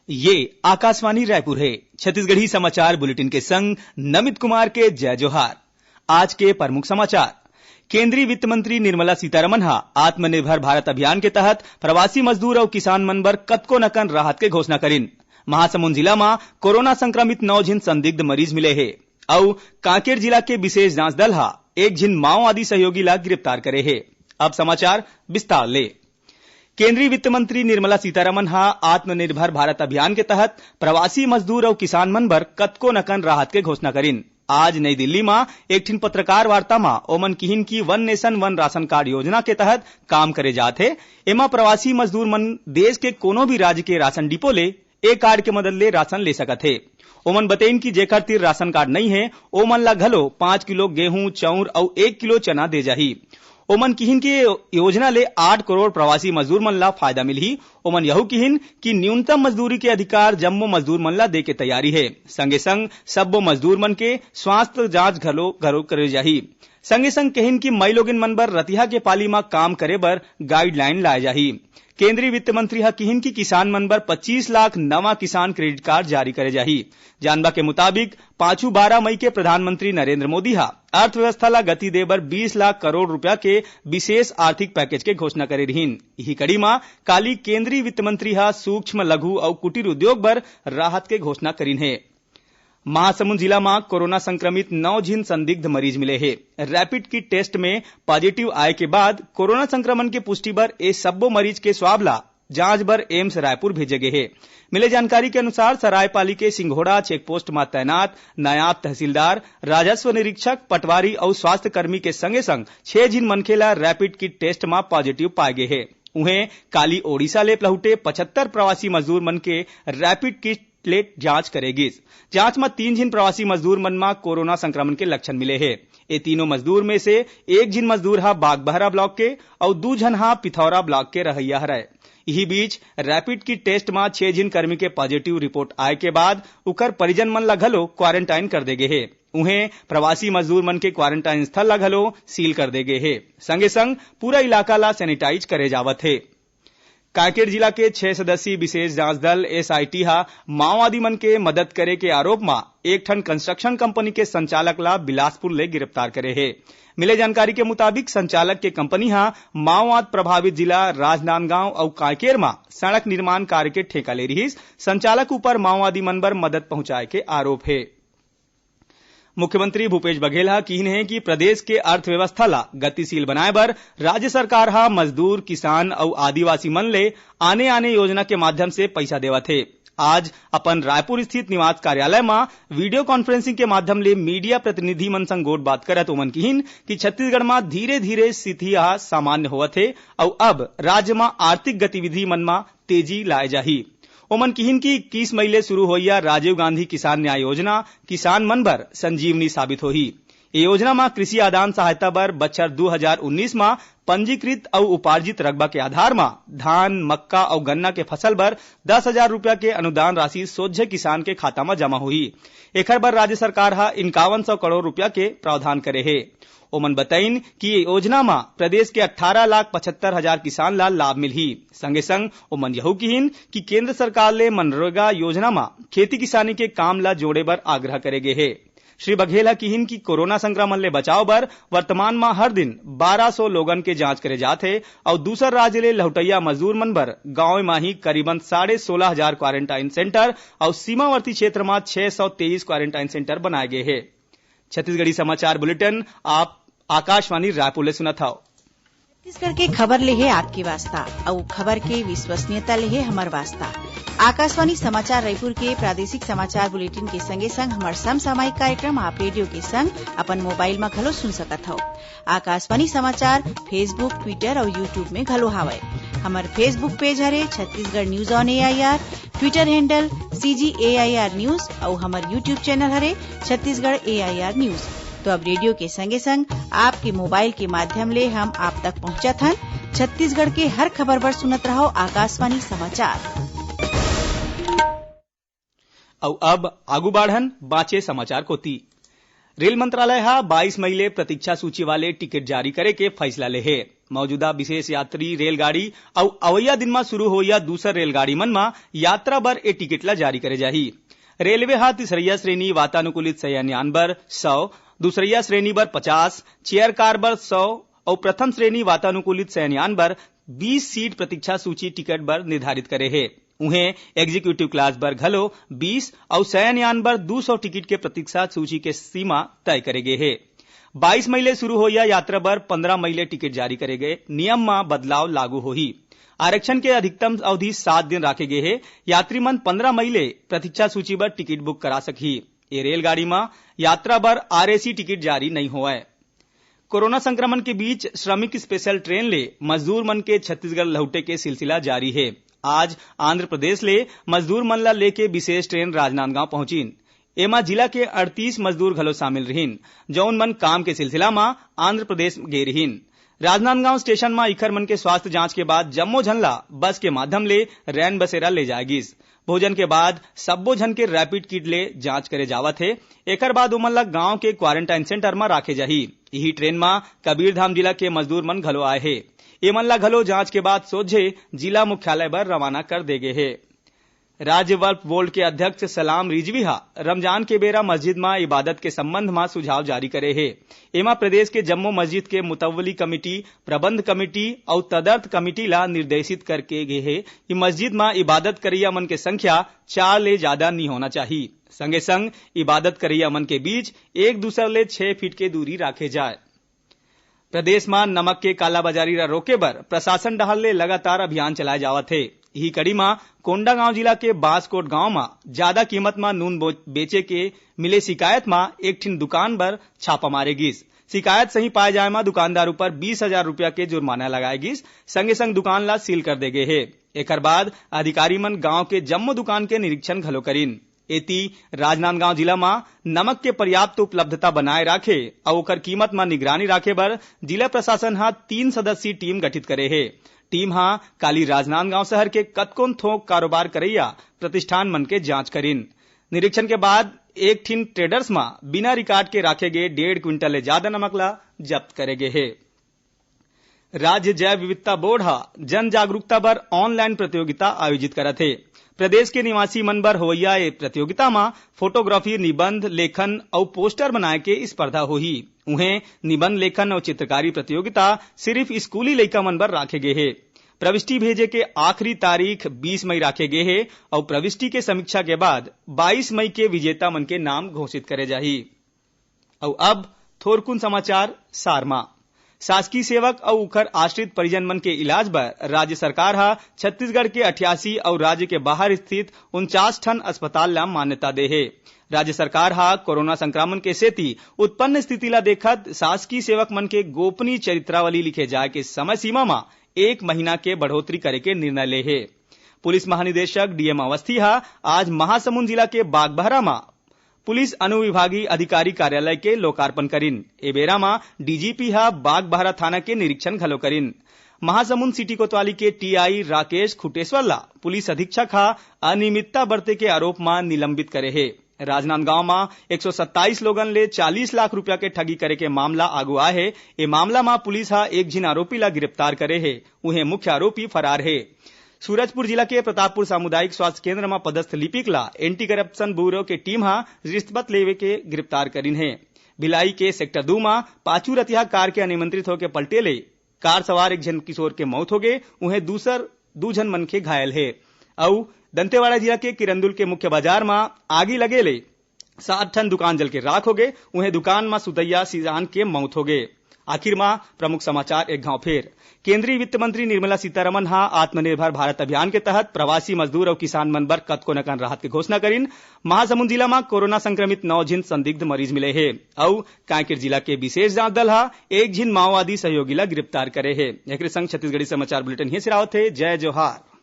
ये आकाशवाणी रायपुर है। छत्तीसगढ़ी समाचार बुलेटिन के संग नमित कुमार के जय जोहार। आज के प्रमुख समाचार। केंद्रीय वित्त मंत्री निर्मला सीतारमन हा आत्मनिर्भर भारत अभियान के तहत प्रवासी मजदूर और किसान मन बर कतको नकन राहत के घोषणा करिन। महासमुंद जिला में कोरोना संक्रमित 9 झिन संदिग्ध मरीज मिले है और कांकेर जिला के विशेष जांच दल हा 1 झिन माओवादी सहयोगी ला गिरफ्तार करे है। अब समाचार विस्तार ले। केंद्रीय वित्त मंत्री निर्मला सीतारमन हा आत्मनिर्भर भारत अभियान के तहत प्रवासी मजदूर और किसान मन बर कतको नकन राहत के घोषणा करिन। आज नई दिल्ली में एक ठिन पत्रकार वार्ता में ओमन किहिन की वन नेशन वन राशन कार्ड योजना के तहत काम करे जाथे। एमा प्रवासी मजदूर मन देश के कोनो भी राज्य के राशन डिपो ले एक कार्ड के मदद ले राशन ले सकत है। ओमन बतेन की जेकर तीर राशन कार्ड नहीं है ओमन ला घलो 5 किलो गेहूं चाउर और 1 किलो चना दे जाही। ओमन किहिन के योजना ले 8 करोड़ प्रवासी मजदूर मन ला फायदा मिलही। ओमन यहू किहिन कि न्यूनतम मजदूरी के अधिकार जम्मो मजदूर मन ला दे के तैयारी है। संगे संग सब्बो मजदूर मन के स्वास्थ्य जांच घलो करे जाही। संगे संग कहिन कि मई लोगिन मन बर रतिहा के पाली में काम करे बर गाइडलाइन लाए जाही। केंद्रीय वित्त मंत्री हा किहिन की किसान मन बर 25 लाख नवा किसान क्रेडिट कार्ड जारी करे जाही। जानबा के मुताबिक 5-12 मई के प्रधानमंत्री नरेंद्र मोदी हा अर्थव्यवस्था ला गति दे बर 20 लाख करोड़ रुपया के विशेष आर्थिक पैकेज के घोषणा करे रहीन। यही कड़ी में काली केंद्रीय वित्त मंत्री हा सूक्ष्म लघु और कुटीर उद्योग बर राहत के घोषणा करीन है। महासमुंद जिला में कोरोना संक्रमित 9 झिन संदिग्ध मरीज मिले हैं। रैपिड किट टेस्ट में पॉजिटिव आए के बाद कोरोना संक्रमण के पुष्टि बर ए सब्बो मरीज के स्वाब ला जांच बर एम्स रायपुर भेजे गए हैं। मिले जानकारी के अनुसार सरायपाली के सिंघोड़ा चेक पोस्ट में तैनात नायब तहसीलदार, राजस्व निरीक्षक, पटवारी और स्वास्थ्य कर्मी के संगे संग 6 झिन मनखे ला रैपिड किट टेस्ट में पॉजिटिव पाए गए हैं। उन्हें काली ओडिशा ले लहुटे 75 प्रवासी मजदूर मन के रैपिड किट प्लेट जांच करेगी। जांच में 3 झिन प्रवासी मजदूर मन में कोरोना संक्रमण के लक्षण मिले हैं। ये तीनों मजदूर में से 1 झिन मजदूर हा बागबहरा ब्लॉक के और 2 झन हा पिथौरा ब्लॉक के रहैया हरय। यही बीच रैपिड किट टेस्ट में 6 झिन कर्मी के पॉजिटिव रिपोर्ट आए के बाद उकर परिजन मन ला घलो क्वारंटाइन कर दे गए है। उन्हें प्रवासी मजदूर मन के क्वारंटाइन स्थल ला घलो सील कर दे गए है। संगे संग पूरा इलाका ला सैनिटाइज करे जावत है। कांकेर जिला के 6 सदस्यीय विशेष जांच दल SIT हा माओवादी मन के मदद करे के आरोप में एक ठन कंस्ट्रक्शन कंपनी के संचालक ला बिलासपुर ले गिरफ्तार करे है। मिले जानकारी के मुताबिक संचालक के कंपनी हा माओवाद प्रभावित जिला राजनांदगांव और कांकेर में सड़क निर्माण कार्य के ठेका ले रही। संचालक ऊपर माओवादी मन बर मदद पहुंचाए के आरोप है। मुख्यमंत्री भूपेश बघेल हा कीन है कि प्रदेश के अर्थव्यवस्था ला गतिशील बनाए बर राज्य सरकार हा मजदूर, किसान और आदिवासी मन ले आने योजना के माध्यम से पैसा देवत है। आज अपन रायपुर स्थित निवास कार्यालय में वीडियो कॉन्फ्रेंसिंग के माध्यम ले मीडिया प्रतिनिधि मन संग गोट बात करत ओमन किहिन कि छत्तीसगढ़ में धीरे धीरे स्थिति सामान्य होवत है और अब राज्य में आर्थिक गतिविधि मन में तेजी लाए जाही। ओमन किहिन की 21 मई ले शुरू होइया राजीव गांधी किसान न्याय योजना किसान मन बर संजीवनी साबित होही। ये योजना में कृषि आदान सहायता बर बछर 2019 में पंजीकृत और उपार्जित रकबा के आधार में धान, मक्का और गन्ना के फसल बर 10,000 रुपया के अनुदान राशि सोझे किसान के खाता में जमा हुई। एकर बर राज्य सरकार हा 5100 करोड़ रुपया के प्रावधान करे है। ओमन बताइन कि ये योजना में प्रदेश के 18,75,000 किसान ला लाभ मिलही। संगे संग ओमन यहू किहिन कि केंद्र सरकार ले मनरेगा योजना में खेती किसानी के काम ला जोड़े बर आग्रह करे गए है। श्री बघेल किहिन की कोरोना संक्रमण ले बचाव बर वर्तमान में हर दिन 1200 लोगन के जांच करे जाथे और दूसर राज्य ले लहुटैया मजदूर मन बर गांव में ही करीबन 16,500 क्वारंटाइन सेंटर और सीमावर्ती क्षेत्र में 623 क्वारंटाइन सेंटर बनाए गए हैं। छत्तीसगढ़ी समाचार बुलेटिन आप आकाशवाणी रायपुर ले सुनत हव। छत्तीसगढ़ के खबर ले है आपकी वास्ता और खबर के विश्वसनीयता ले है हमार वास्ता। आकाशवाणी समाचार रायपुर के प्रादेशिक समाचार बुलेटिन के संगे संग हमार समसामयिक कार्यक्रम आप रेडियो के संग अपन मोबाइल में घलो सुन सकत हो। आकाशवाणी समाचार फेसबुक, ट्विटर और यूट्यूब में घलो हावय। हमार फेसबुक पेज हरे Chhattisgarh news on AIR, Twitter handle CGAIR news और हमार यूट्यूब चैनल हरे छत्तीसगढ़ AIR न्यूज। तो अब रेडियो के संगे संग आपके मोबाइल के माध्यम ले हम आप तक पहुंचत हन। छत्तीसगढ़ के हर खबर पर सुनत रहो आकाशवाणी समाचार। और अब आगू बाढ़न बाँचे समाचार कोती। रेल मंत्रालय 22 मई ले प्रतीक्षा सूची वाले टिकट जारी करे के फैसला ले है। मौजूदा विशेष यात्री रेलगाड़ी और अवैया दिन में शुरू हो या दूसर रेलगाड़ी मन में यात्रा बर ए टिकट ला जारी करे जाही। रेलवे तीसरैया श्रेणी वातानुकूलित शयनयान बर 100, दूसरैया श्रेणी बर 50, चेयर कार बर 100 और प्रथम श्रेणी वातानुकूलित शयनयान बर 20 सीट प्रतीक्षा सूची टिकट बर निर्धारित करे है। उन्हें एग्जीक्यूटिव क्लास बर घलो 20 और शयनयान बर 200 टिकट के प्रतीक्षा सूची के सीमा तय करे गए है। 22 मई ले शुरू हो या यात्रा बर 15 मई ले टिकट जारी करे गए। नियम में बदलाव लागू होही। आरक्षण के अधिकतम अवधि 7 दिन राखे गए है। यात्री मन 15 मई ले प्रतीक्षा सूची बर टिकट बुक करा सकी। ये रेलगाड़ी में यात्रा बर आरएसी टिकट जारी नहीं हुआ है। कोरोना संक्रमण के बीच श्रमिक स्पेशल ट्रेन ले मजदूर मन के छत्तीसगढ़ लौटे के सिलसिला जारी है। आज आंध्र प्रदेश ले मजदूर मन ला लेके विशेष ट्रेन राजनांदगांव पहुंचीन। एमा जिला के 38 मजदूर घलो शामिल रहीन, जौन मन काम के सिलसिला में आंध्र प्रदेश गे रहीन। राजनांदगांव स्टेशन में इखर मन के स्वास्थ्य जांच के बाद जम्मो झन ला बस के माध्यम ले रैन बसेरा ले जाएगिस। भोजन के बाद सब्बो झन के रैपिड किट ले जांच करे जावत है। एकर बाद उमन ला गांव के क्वारंटाइन सेंटर में राखे जाही। यही ट्रेन में कबीरधाम जिला के मजदूर मन घलो आए है। एमन ला घलो जांच के बाद सोझे जिला मुख्यालय पर रवाना कर दे गए है। राज्य वक्फ बोर्ड के अध्यक्ष सलाम रिजवी रमजान के बेरा मस्जिद में इबादत के संबंध में सुझाव जारी करे है। एमा प्रदेश के जम्मू मस्जिद के मुतवली कमेटी, प्रबंध कमेटी और तदर्थ कमेटी ला निर्देशित करके गए है कि मस्जिद में इबादत करिया मन के संख्या 4 ले ज्यादा नहीं होना चाहिए। संगे संग इबादत करिया मन के बीच एक दूसरे ले 6 फीट के दूरी राखे जाए। प्रदेश में नमक के कालाबाजारी ला रोके बर प्रशासन डहर ले लगातार अभियान चलाए जावत है। यही कड़ी में कोंडागांव जिला के बांसकोट गांव में ज्यादा कीमत में नून बेचे के मिले शिकायत में एक ठिन दुकान पर छापा मारे गिस। शिकायत सही पाए जाए में दुकानदार ऊपर 20,000 रुपया के जुर्माना लगाए गिस। संगे संग दुकान ला सील कर दे गए है। एकर बाद अधिकारी मन गांव के जम्मो दुकान के निरीक्षण घलो करीन। एती राजनांदगांव जिला में नमक के पर्याप्त उपलब्धता बनाए राखे और ओकर कीमत में निगरानी राखे बर जिला प्रशासन 3 सदस्यीय टीम गठित करे है। टीम काली राजनांदगांव शहर के कतकोन थोक कारोबार करैया प्रतिष्ठान मन के जांच करीन। निरीक्षण के बाद एक ठिन ट्रेडर्स में बिना रिकॉर्ड के राखे गए 1.5 क्विंटल ले ज्यादा नमक ला जब्त करे गए है। राज्य जैव विविधता बोर्ड जन जागरूकता बर ऑनलाइन प्रतियोगिता आयोजित करत है। प्रदेश के निवासी मन बर होइया ए प्रतियोगिता में फोटोग्राफी, निबंध लेखन और पोस्टर बनाए के स्पर्धा होही। उन्हें निबंध लेखन और चित्रकारी प्रतियोगिता सिर्फ स्कूली लइका मन बर राखे गए है। प्रविष्टि भेजे के आखिरी तारीख 20 मई राखे गए है और प्रविष्टि के समीक्षा के बाद 22 मई के विजेता मन के नाम घोषित करे जाही। और अब थोरकुन समाचार सारमा। शासकीय सेवक और उखर आश्रित परिजन मन के इलाज बर राज्य सरकार छत्तीसगढ़ के 88 और राज्य के बाहर स्थित 49 ठन अस्पताल ला मान्यता दे है। राज्य सरकार कोरोना संक्रमण के सेती उत्पन्न स्थिति ला देखत शासकीय सेवक मन के गोपनीय चरित्रावली लिखे जाए के समय सीमा में 1 महीना के बढ़ोतरी करे के निर्णय ले है। पुलिस महानिदेशक डीएम अवस्थी आज महासमुंद जिला के बागबहरा में पुलिस अनुविभागीय अधिकारी कार्यालय के लोकार्पण करीन। ए बेरा में डीजीपी बागबहरा थाना के निरीक्षण घलो करीन। महासमुंद सिटी कोतवाली के टीआई राकेश खुटेश्वर ला पुलिस अधीक्षक अनियमितता बरते के आरोप में निलंबित करे है। राजनांदगांव में 127 लोगन ले 40 लाख रुपया के ठगी करे के मामला आगू आए है। ए मामला में पुलिस एक झिन आरोपी ला गिरफ्तार करे है। उन्हें मुख्य आरोपी फरार है। सूरजपुर जिला के प्रतापपुर सामुदायिक स्वास्थ्य केंद्र में पदस्थ लिपिक ला एंटी करप्शन ब्यूरो के टीम रिश्वत लेवे के गिरफ्तार करीन है। भिलाई के सेक्टर 2 में पाचू रतिया कार के अनियंत्रित होकर पलटे ले कार सवार एक जन किशोर के मौत हो गए। उन्हें दूसर 2 जन मनखे घायल है। और दंतेवाड़ा जिला के किरंदुल के मुख्य बाजार में आगी लगे ले 7 ठन दुकान जल के राख हो गए। उन्हें दुकान में सुदैया सीजान के मौत हो गए। आखिर में प्रमुख समाचार एक गांव फेर। केंद्रीय वित्त मंत्री निर्मला सीतारमन आत्मनिर्भर भारत अभियान के तहत प्रवासी मजदूर और किसान मन बर कतको नकन राहत की घोषणा करीन। महासमुंद जिला में कोरोना संक्रमित 9 झिन संदिग्ध मरीज मिले है। और कांकेर जिला के विशेष जांच दल एक झिन माओवादी सहयोगी ला गिरफ्तार करे है। एक संग छत्तीसगढ़ी समाचार बुलेटिन ही सिरावत है। जय जोहार।